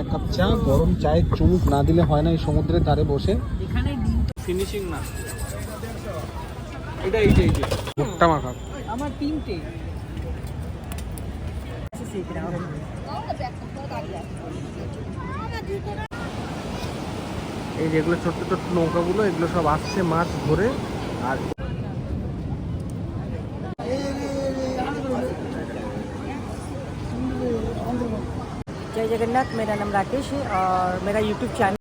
এক কাপ চা, গরম চায়ের চুমুক না দিলে হয় না এই সমুদ্রের ধারে বসে। এখানে ফিনিশিং না, এটা এই যে ভুট্টা মাখা। আমার 3টে এই যেগুলো ছোট্ট ছোট্ট নৌকাগুলো, এগুলো সব আসছে মাছ ধরে। আর जय जगन्नाथ, मेरा नाम राकेश है और मेरा यूट्यूब चैनल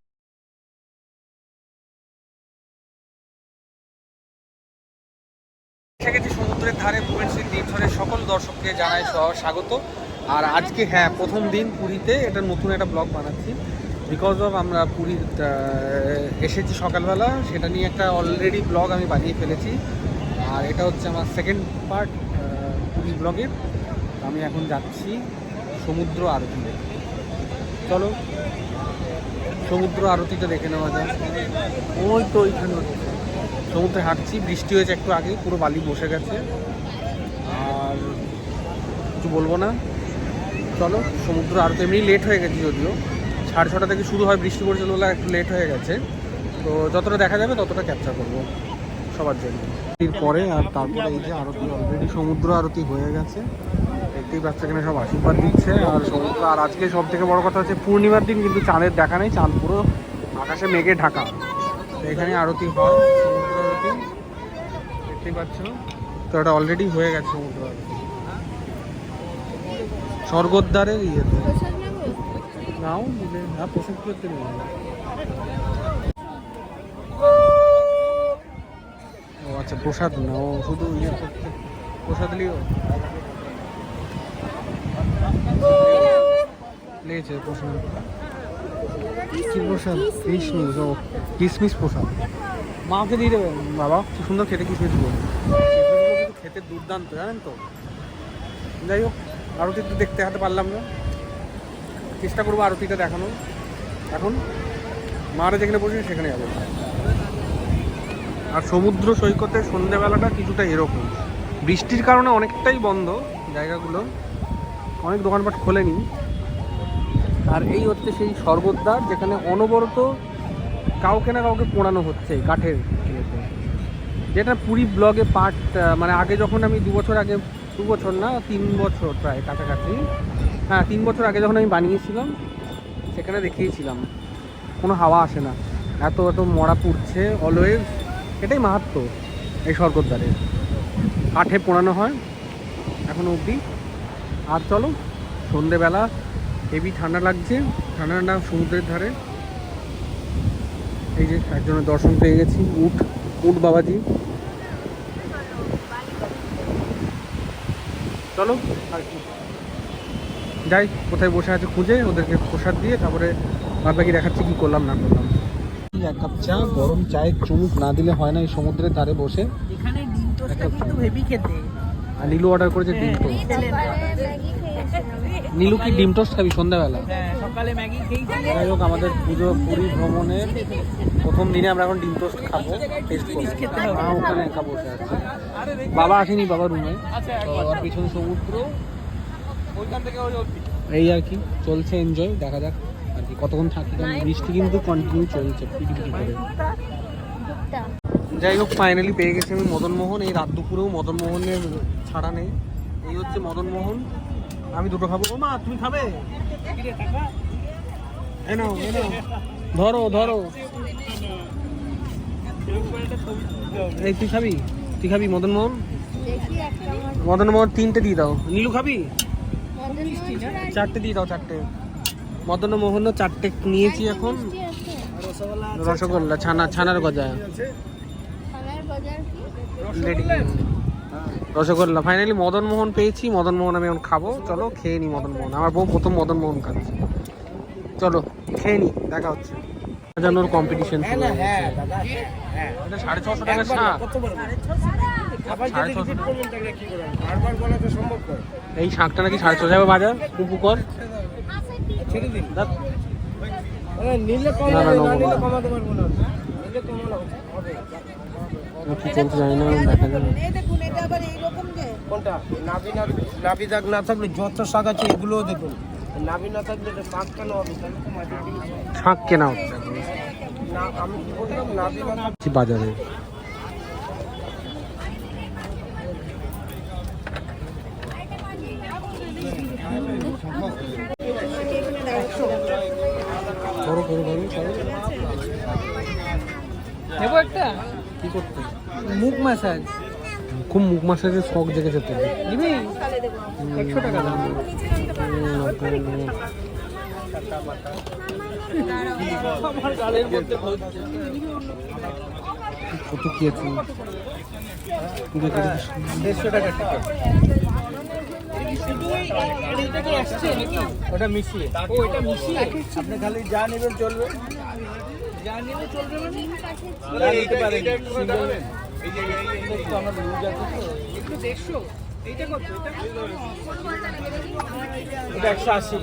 এসে গেছি সমুদ্রের ধারে ভুবনেশ্বরী তীর্থরের সকল দর্শককে জানাই স্বাগত। আর আজকে প্রথম দিন পুরীতে, এটা নতুন একটা ব্লগ বানাচ্ছি বিকজ অফ আমরা পুরী এসেছি সকালবেলা, সেটা নিয়ে একটা অলরেডি ব্লগ আমি বানিয়ে ফেলেছি। আর এটা হচ্ছে আমার সেকেন্ড পার্ট পুরী ব্লগের। আমি এখন যাচ্ছি সমুদ্র আরতিতে। চলো সমুদ্র আরতিটা দেখে নেওয়া যায়। ওই তো ওইখানে সমুদ্রে হাঁটছি, বৃষ্টি হয়েছে একটু আগে, পুরো বালি বসে গেছে। আর কিছু বলবো না, চলো সমুদ্র আরতি। এমনি লেট হয়ে গেছে, যদিও 6:30 থেকে শুরু হয়, বৃষ্টি পড়ছিল বলে একটু লেট হয়ে গেছে। তো যতটা দেখা যাবে ততটা ক্যাপচার করবো সবার জন্য। পরে আর তারপরে এই যে আরতি, অলরেডি সমুদ্র আরতি হয়ে গেছে, দেখতেই পাচ্ছে এখানে সব আশীর্বাদ দিচ্ছে। আর সমুদ্র, আর আজকে সব থেকে বড় কথা হচ্ছে পূর্ণিমার দিন, কিন্তু চাঁদের দেখা নেই, চাঁদ পুরো আকাশে মেঘে ঢাকা। তো এখানে আরতি হয়, সমুদ্র আরতি দেখতেই পাচ্ছ। তো এটা অলরেডি হয়ে গেছে সমুদ্র আরতি স্বর্গদ্বারের ইয়েতে। নাও দিলে না, প্রসাদ করতে নেই। ও আচ্ছা, প্রসাদ না, ও শুধু ইয়ে করতে প্রসাদ লিও নিয়েছে। প্রসাদ কি প্রসাদ? কিশমিশ। ও কিশমিশ প্রসাদ মাকে দিয়ে দেবেন। বাবা কি সুন্দর খেতে কিশমিশ গুলো, কিন্তু খেতে দুর্দান্ত, জানেন তো। যাই হোক, আরতি তো দেখতে হাতে পারলাম না, চেষ্টা করবো আরতিটা দেখানো। এখন মারা যেখানে বসে সেখানে যাবো। আর সমুদ্র সৈকতে সন্ধ্যেবেলাটা কিছুটা এরকম, বৃষ্টির কারণে অনেকটাই বন্ধ জায়গাগুলো, অনেক দোকানপাট খোলেনি। আর এই হচ্ছে সেই স্বর্গদ্বার, যেখানে অনবরত কাউকে না কাউকে পোড়ানো হচ্ছে কাঠের ইয়েতে। যেটা পুরী ব্লগে পার্ট, মানে আগে যখন আমি 2 বছর আগে, 2 বছর না 3 বছর প্রায় কাছাকাছি, হ্যাঁ 3 বছর আগে যখন আমি বানিয়েছিলাম, সেখানে দেখিয়েছিলাম কোনো হাওয়া আসে না, এত এত মরা পুড়ছে অলওয়েজ। এটাই মাহাত্ম্য এই স্বর্গদ্বারে, কাঠে পোড়ানো হয় এখনো অবধি। আর চলো, সন্ধেবেলা হেভি ঠান্ডা লাগছে, ঠান্ডা ঠান্ডা সমুদ্রের ধারে। এই যে একজনের দর্শন পেয়ে গেছি, উট বাবাজি। চলো আর কি, যাই কোথায় বসে আছে খুঁজে, ওদেরকে প্রসাদ দিয়ে তারপরে বাদ বাকি দেখাচ্ছি কি করলাম না করলাম। এক কাপ চা, গরম চায়ের চুমুক না দিলে হয় না এই সমুদ্রের ধারে বসে। এখানে ডিম টোস্টটা কিন্তু হেভি খেতে। আর নীলু অর্ডার করেছে ডিম টোস্ট। নীলু কি ডিম টোস্ট খাবি সন্ধ্যাবেলা? হ্যাঁ, সকালে ম্যাগি খেয়েছি। যাই হোক, আমাদের পুরী ভ্রমণের প্রথম দিনে আমরা এখন ডিম টোস্ট খাবো, টেস্ট করবো। মা ওখানে একা বসে আছে, বাবা আসেনি, বাবা রুমে। আর পিছনে সমুদ্র, এই আর কি চলছে, এনজয়। দেখা যাক আর কি কতক্ষণ থাকি, কারণ বৃষ্টি কিন্তু কন্টিনিউ চলছে পিটিপিটি করে। যাই হোক, ফাইনালি পেয়ে গেছি আমি মদনমোহন। এই রাত দুপুরেও মদনমোহনের ছাড়া নেই। এই হচ্ছে মদনমোহন, আমি দুটো খাবো। ও মা, তুমি খাবে? এনো ধরো ধরো, এই তুই খাবি? তুই খাবি মদনমোহন? মদনমোহন 3টে দিয়ে দাও। নীলু খাবি? 4টে দিয়ে দাও, 4টে মদনমোহন। 4টে নিয়েছি এখন। রসগোল্লা, ছানার গজা রেডি, রসগোল্লা। ফাইনালি মদনমোহন পেয়েছি, মদনমোহন আমি এখন খাবো। চলো খেয়ে নি মদনমোহন, আমার বউ প্রথম মদনমোহন খাচ্ছে। চলো খেয়ে নি, দেখা হচ্ছে। সাজানোর কম্পিটিশন শুরু হয়ে গেছে। এটা 650 টাকা শাক। এই শাকটা নাকি 650 টাকা বাজার। কুপু কর, কি চলতে জানি না, দেখা যাবে। কোনটা নাভি দাগ না থাকলে যত শাক আছে এগুলোও দেখুন, নাভি না থাকলে এটা পাঁচ কেনা হবে, তাহলে তো মাটির ডিম হয়। শাঁখ কেনা হচ্ছে না আমি কি বললাম, নাভি না থাকলে বাজারে। করো করো করো করো। নেবো একটা কি করতে? মুখ ম্যাসাজ খুব মুখ মাসাজের শখ জেগেছে তো। নিবি 100 টাকা দাম। আমার গালের মধ্যে কত কি আছে? 150 টাকা টিকিট। এটা কি আসছে নাকি? ওটা মিশিয়ে। ও এটা মিশিয়ে। আপনি খালি যা নেবেন চলবে। যা নেবেন চলবে মানে? যা নিতে পারেন। সিঙ্গেল এই যে তো আমার লুজ আছে তো। একটু 150। এইটা কত? এটা 180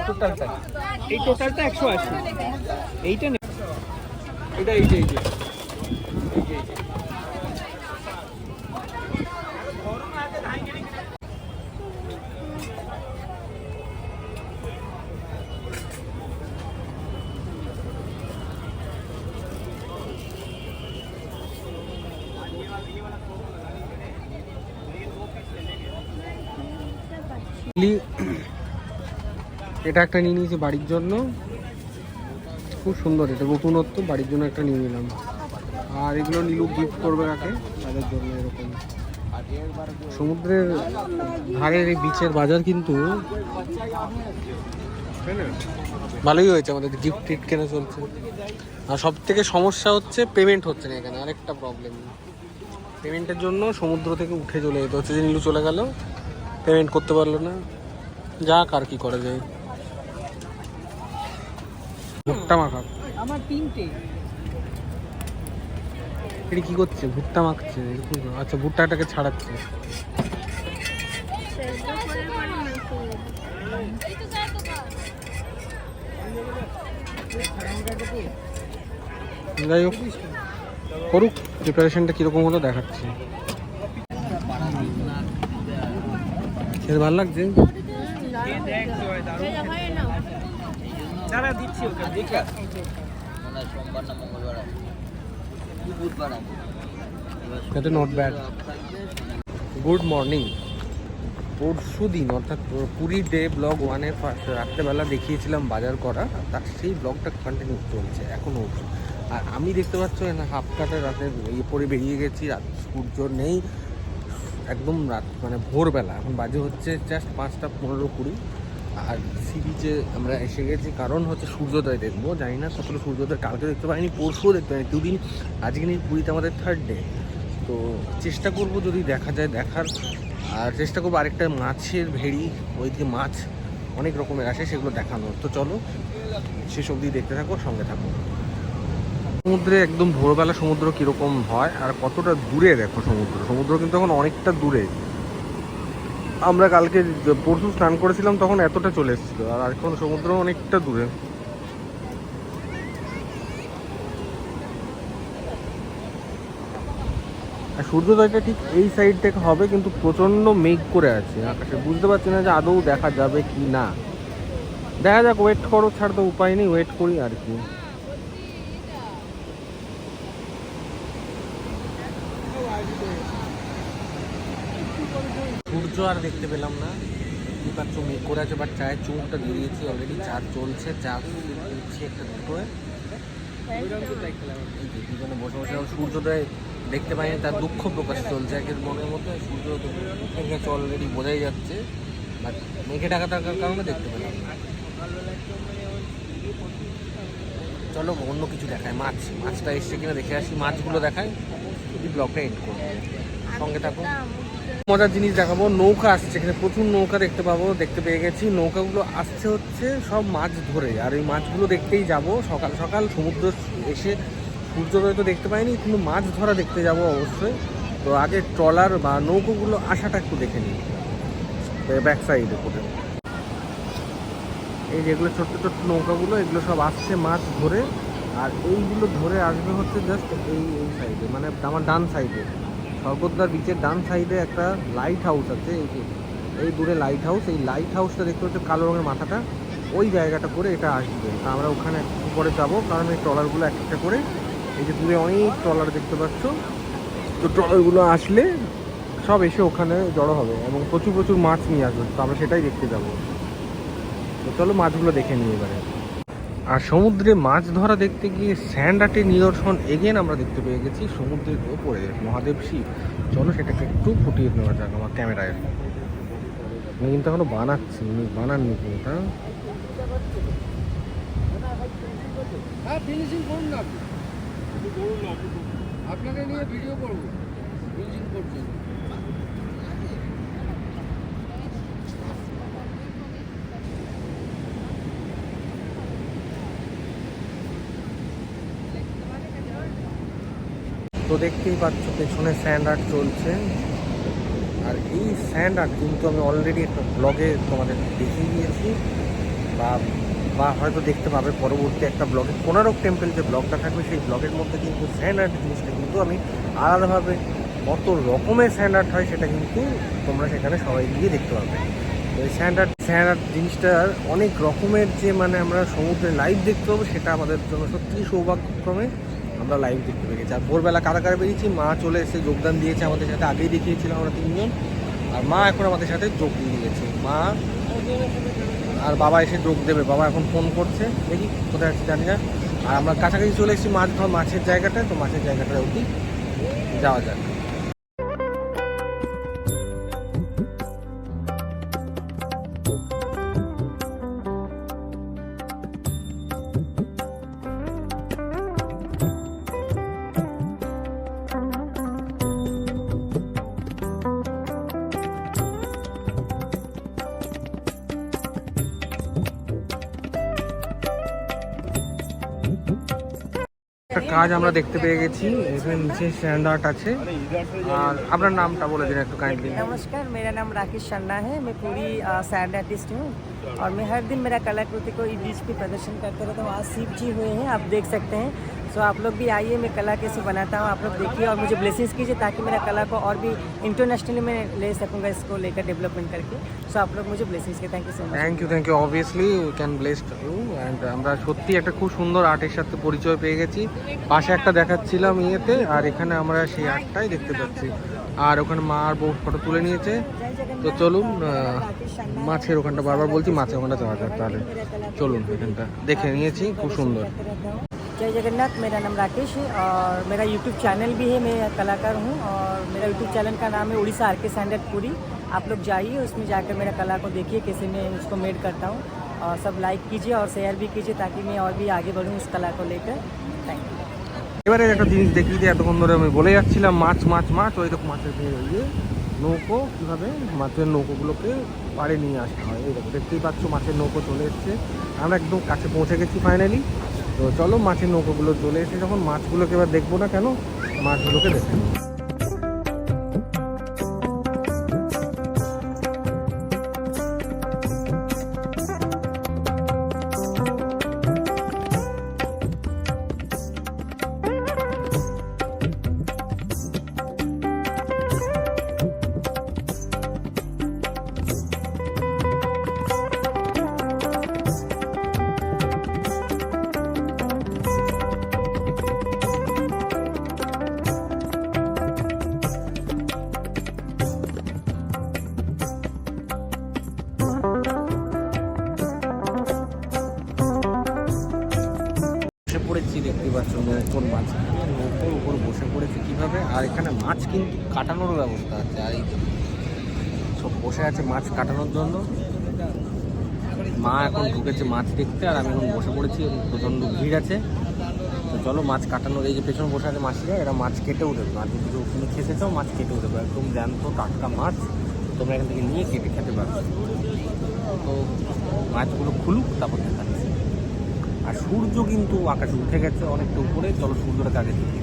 টোটালটা। এই টোটালটা 180। এইটা নে। এটা এই যে এটা একটা নিয়ে নিয়েছি বাড়ির জন্য, খুব সুন্দর। এটা নতুনত্ব, বাড়ির জন্য একটা নিয়ে নিলাম। আর এগুলো নীলু গিফট করবে কাকে, তাদের জন্য। এরকম সমুদ্রের ধারের এই বিচের বাজার কিন্তু ভালোই হয়েছে, আমাদের গিফট টিফট কেনা চলছে। আর সব থেকে সমস্যা হচ্ছে পেমেন্ট হচ্ছে না এখানে, আরেকটা প্রবলেম। পেমেন্টের জন্য সমুদ্র থেকে উঠে চলে যেতে হচ্ছে। যে নীলু চলে গেল, পেমেন্ট করতে পারলো না, যাক আর কি করা যায়। ভুট্টা মাখা আমার 3টে। এটা কি করছে? ভুট্টা মাখছে। আচ্ছা, ভুট্টাটাকে ছাড়াচ্ছে। যাই হোক, করুক। প্রিপারেশনটা কিরকম হলো দেখাচ্ছি। খেতে ভালো লাগছে। যারা দিচ্ছি ওকে দেখা সোমবার না মঙ্গলবার আছে, বুধবার আছে। এটা নট ব্যাড। Good morning. পরশু দিন অর্থাৎ পুরীর ডে ব্লগ 1-এর ফার্স্ট রাত্রেবেলা দেখিয়েছিলাম বাজার করা, তার সেই ব্লগটা কন্টিনিউ চলছে এখনও। আর আমি দেখতে পাচ্ছ না, হাফ কাটে রাতে ইয়ে পরে বেরিয়ে গেছি। রাত সূর্য নেই, একদম রাত মানে ভোরবেলা। এখন বাজে হচ্ছে জাস্ট 5টা 15-20। আর সি বিচে আমরা এসে গেছি, কারণ হচ্ছে সূর্যোদয় দেখবো। জানি না কতটা সূর্যোদয়, কালকে দেখতে পাইনি, পরশুও দেখতে পাইনি, দুদিন। আজকে নিয়ে পুরীতে আমাদের 3rd ডে। তো চেষ্টা করব যদি দেখা যায় দেখার। আর চেষ্টা করবো আরেকটা মাছের ভেড়ি, ওইদিকে মাছ অনেক রকমের আসে, সেগুলো দেখানোর। তো চলো শেষ অবধি দেখতে থাকো, সঙ্গে থাকো। সমুদ্রে একদম ভোরবেলা সমুদ্র কীরকম হয় আর কতটা দূরে দেখো সমুদ্র কিন্তু এখন অনেকটা দূরে। আমরা কালকে পরশু স্নান করেছিলাম তখন এতটা চলে এসেছিলো, আর এখন সমুদ্র অনেকটা দূরে। আর সূর্যোদয়টা ঠিক এই সাইড থেকে হবে, কিন্তু প্রচণ্ড মেঘ করে আছে আকাশে, বুঝতে পারছি না যে আদৌ দেখা যাবে কি না। দেখা যাক, ওয়েট করো, ছাড় তো উপায় নেই, ওয়েট করি আর কি। সূর্য আর দেখতে পেলাম না, বুঝতে পারছো মেঘ করে আছে। বাট চায়ের চুমুকটা দিয়ে দিয়েছি অলরেডি, চা চলছে, চা দিচ্ছি একটা দুটোয়। দুজনে বসে বসে সূর্যোদয় দেখতে পাইনি, তার দুঃখ প্রকাশ চলছে একের মনের মধ্যে। সূর্য উঠে গেছে অলরেডি, বোঝাই যাচ্ছে, বাট মেঘে ঢাকা থাকার কারণে দেখতে পেলাম না। চলো অন্য কিছু দেখায়, মাছটা এসছে কিনা দেখে আসি, মাছগুলো দেখায়, যদি ব্লগটা এন্ড করবো। সঙ্গে থাকুন। মজার জিনিস দেখাবো, নৌকা আসছে এখানে, প্রচুর নৌকা দেখতে পেয়ে গেছি। নৌকাগুলো আসছে হচ্ছে সব মাছ ধরে, আর এই মাছগুলো দেখতেই যাব। সকাল সকাল সমুদ্র এসে সূর্যোদয় তো দেখতে পাইনি, কিন্তু মাছ ধরা দেখতে যাব অবশ্যই। তো আগে ট্রলার বা নৌকোগুলো আসাটা একটু দেখে নিই ব্যাক সাইডে করে। এই যেগুলো ছোট্ট ছোট্ট নৌকাগুলো, এগুলো সব আসছে মাছ ধরে। আর এইগুলো ধরে আসবে হচ্ছে জাস্ট এই সাইডে, মানে আমার ডান সাইডে, স্বর্গদ্বার বিচের ডান সাইডে একটা লাইট হাউস আছে। এই যে এই দূরে লাইট হাউস, এই লাইট হাউসটা দেখতে হচ্ছে কালো রঙের মাথাটা, ওই জায়গাটা করে এটা আসবে। তা আমরা ওখানে একটু পরে যাবো, কারণ এই ট্রলারগুলো এক একটা করে, এই যে দূরে অনেক ট্রলার দেখতে পাচ্ছ, তো ট্রলারগুলো আসলে সব এসে ওখানে জড়ো হবে এবং প্রচুর প্রচুর মাছ নিয়ে আসবে। তো আমরা সেটাই দেখতে যাবো। তো চলো মাছগুলো দেখে নিই এবারে। আর সমুদ্রে মাছ ধরা দেখতে গিয়ে স্যান্ড আর্টের নিদর্শন এগেন আমরা দেখতে পেয়ে গেছি সমুদ্রের ওপরে, মহাদেব শিব। চলো সেটাকে একটু ফুটিয়ে নেওয়া যাক আমার ক্যামেরায়। আমি কিন্তু এখনো বানাচ্ছি, উনি বানাননি পুরোটা। হ্যাঁ ফিনিশিং করুন না, আপনাকে নিয়ে ভিডিও করবো ফিনিশিং করছেন। তো দেখতেই পাচ্ছ পেছনে স্যান্ড আর্ট চলছে। আর এই স্যান্ড আর্ট কিন্তু আমি অলরেডি একটা ব্লগে তোমাদের দেখিয়ে দিয়েছি, বা হয়তো দেখতে পাবে পরবর্তী একটা ব্লগে। কোনারক টেম্পল যে ব্লগটা থাকবে সেই ব্লগের মধ্যে কিন্তু স্যান্ড আর্ট জিনিসটা কিন্তু আমি আলাদাভাবে কত রকমের স্যান্ড আর্ট হয় সেটা কিন্তু তোমরা সেখানে সবাই গিয়ে দেখতে পাবে। তো এই স্যান্ড আর্ট জিনিসটার অনেক রকমের যে মানে আমরা সমুদ্রে লাইভ দেখতে পাবো, সেটা আমাদের জন্য সত্যিই সৌভাগ্যক্রমে আমরা লাইভ দেখতে পেয়ে গেছি। আর ভোরবেলা কারাগারে বেরিয়েছি, মা চলে এসে যোগদান দিয়েছে আমাদের সাথে, আগেই দেখিয়েছিলাম আমরা 3 জন। আর মা এখন আমাদের সাথে যোগ দিয়ে দিয়েছে, মা আর বাবা এসে যোগ দেবে। বাবা এখন ফোন করছে, দেখি কোথায় আছে জানি না। আর আমরা কাছাকাছি চলে এসেছি মাছের জায়গাটা, তো মাছের জায়গাটা অবধি যাওয়া যাক। একটা কাজ আমরা দেখতে পেয়ে গেছি, এখানে নিচে স্ট্যান্ড আর্ট আছে। আর আপনার নামটা বলে দিন একটু কাইন্ডলি। नमस्कार, मेरा नाम राकेश शर्मा है। मैं पूरी सैंड आर्टिस्ट हूँ और मैं हर दिन मेरा कलाकृति को इस बीच पे प्रदर्शन करता रहता हूँ। आज शिव जी हुए हैं, आप देख सकते हैं। सो आप लोग भी आइए, मैं कला कैसे बनाता हूँ आप लोग देखिए और मुझे ब्लेसिंग्स कीजिए ताकि मेरा कला को और भी इंटरनेशनली मैं ले सकूँगा, इसको लेकर डेवलपमेंट करके। सो आप लोग मुझे ब्लेसिंग्स कीजिए। Thank you so much. Thank you obviously we can bless you. And আমরা সত্যি একটা খুব সুন্দর আর্টের সাথে পরিচয় পেয়ে গেছি। পাশে একটা দেখাচ্ছিলাম ইয়েতে, আর এখানে আমরা সেই আর্টটাই দেখতে পাচ্ছি। আর ওখানে মা আর বউ ফটো তুলে নিয়েছে। তো চলুন মাছের ওখানটা, বারবার বলছি মাছের ওখানটা যাওয়া যাক। তাহলে চলুন, এখানটা দেখে নিয়েছি, খুব সুন্দর। जय जगन्नाथ, मेरा नाम राकेश है और मेरा यूट्यूब चैनल भी है। मैं कलाकार हूँ और मेरा यूट्यूब चैनल का नाम है उड़ीसा आर के सैंड आर्ट पूरी। आप लोग जाइए, उसमें जाकर मेरा कला को देखिए कैसे मैं उसको मेड करता हूँ। और सब लाइक कीजिए और शेयर भी कीजिए ताकि मैं और भी आगे बढ़ूँ इस कला को लेकर। Thank you. এবারে একটা জিনিস দেখিয়ে দিই, এতক্ষণ ধরে আমি বলে যাচ্ছিলাম মাছ মাছ মাছ, ওই রকম মাছের ইয়ে নৌকো, কীভাবে মাছের নৌকোগুলোকে পাড়ে নিয়ে আসতে হয়। এই দেখো দেখতেই পাচ্ছ মাছের নৌকো চলে এসছে, আমরা একদম কাছে পৌঁছে গেছি ফাইনালি। তো চলো মাছের নৌকোগুলো চলে এসে যখন মাছগুলোকে এবার দেখবো না কেন, মাছগুলোকে দেখে নিই। পড়েছি দেখতে পাচ্ছ নৌকোর মাঝখানে, নৌকোর উপর বসে পড়েছি কীভাবে। আর এখানে মাছ কিন্তু কাটানোর ব্যবস্থা আছে, আর এই সব বসে আছে মাছ কাটানোর জন্য। মা এখন ঢুকেছে মাছ দেখতে, আর আমি এখন বসে পড়েছি, প্রচণ্ড ভিড় আছে। তো চলো মাছ কাটানোর, এই যে পেছনে বসে আছে মাছরা, এরা মাছ কেটেও দেবে। মাছ যদি ওখানে খেতে চাও মাছ কেটেও দেবে, একদম জ্যান্ত টাটকা মাছ তোমরা এখান থেকে নিয়ে কেটে খেতে পারবে। তো মাছগুলো খুলুক, তারপর দেখাচ্ছি। আর সূর্য কিন্তু আকাশে উঠে গেছে অনেকটা উপরে, চলো সূর্যটাকে আগে দেখি।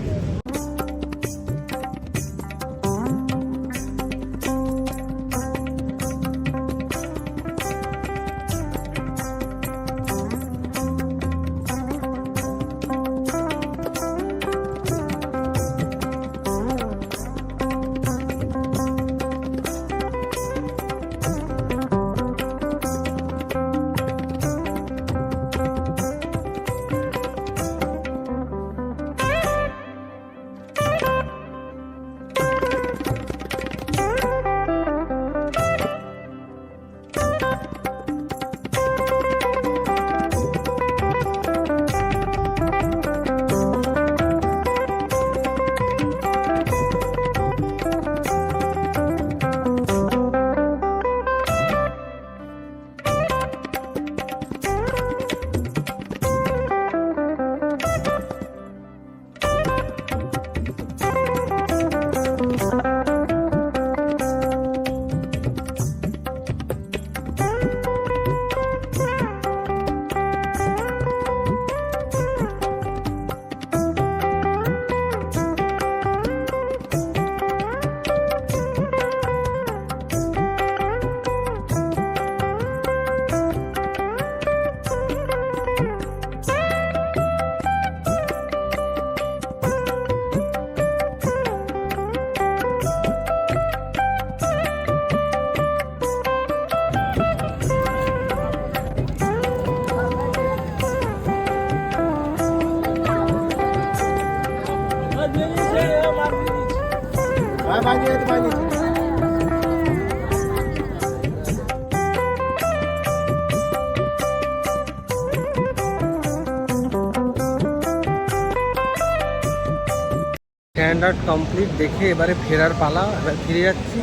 স্ট্যান্ডার্ড কমপ্লিট দেখে এবারে ফেরার পালা, এবার ফিরে যাচ্ছি।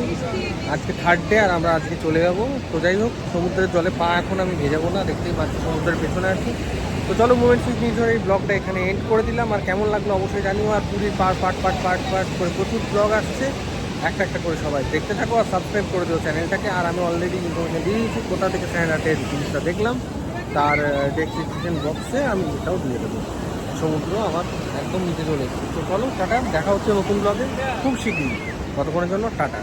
আজকে থার্ড ডে আর আমরা আজকে চলে যাবো। তো যাই হোক, সমুদ্রের জলে পা এখন আমি ভেজাবো না, দেখতেই পাচ্ছি সমুদ্রের পেছনে আছি। তো চলো মোমেন্টস উইথ নিউজের এই ব্লগটা এখানে এন্ড করে দিলাম। আর কেমন লাগলো অবশ্যই জানিও। আর পুরীর পার্ট করে প্রচুর ব্লগ আসছে, একটা একটা করে সবাই দেখতে থাকো আর সাবস্ক্রাইব করে দিও চ্যানেলটাকে। আর আমি অলরেডি ইনফরমেশন দিয়ে দিয়েছি কোথা থেকে স্ট্যান্ডার্ডের জিনিসটা দেখলাম, তার ডেসক্রিপশন বক্সে আমি এটাও দিয়ে দেবো। সমুদ্র আমার একদম নিচে চলে এসেছে। তো চলো টাটা, দেখা হচ্ছে নতুন ব্লগে খুব শীঘ্রই। ততক্ষণের জন্য টাটা।